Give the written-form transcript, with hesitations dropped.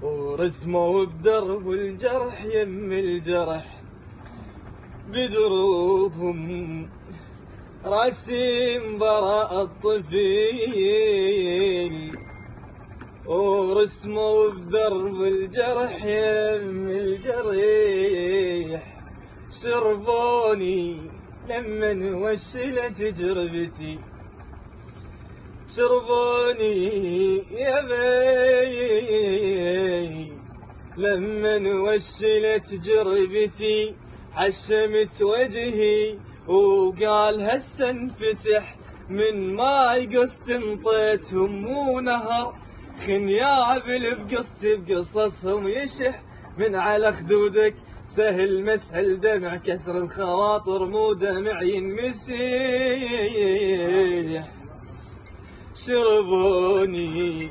ورسموا بدرب الجرح يم الجرح بدروبهم راسم براء الطفيل، ورسموا بدرب الجرح يم الجريح شربوني لمن وشلت جربتي، شربوني يا بي لمن وشلت جربتي، حشمت وجهي وقال هسه انفتح من ماي قصت انطيتهم ونهر خنيابل بقصصهم يشح من على خدودك سهل مسح دمع كسر الخواطر مو دمع ينمسيح. شربوني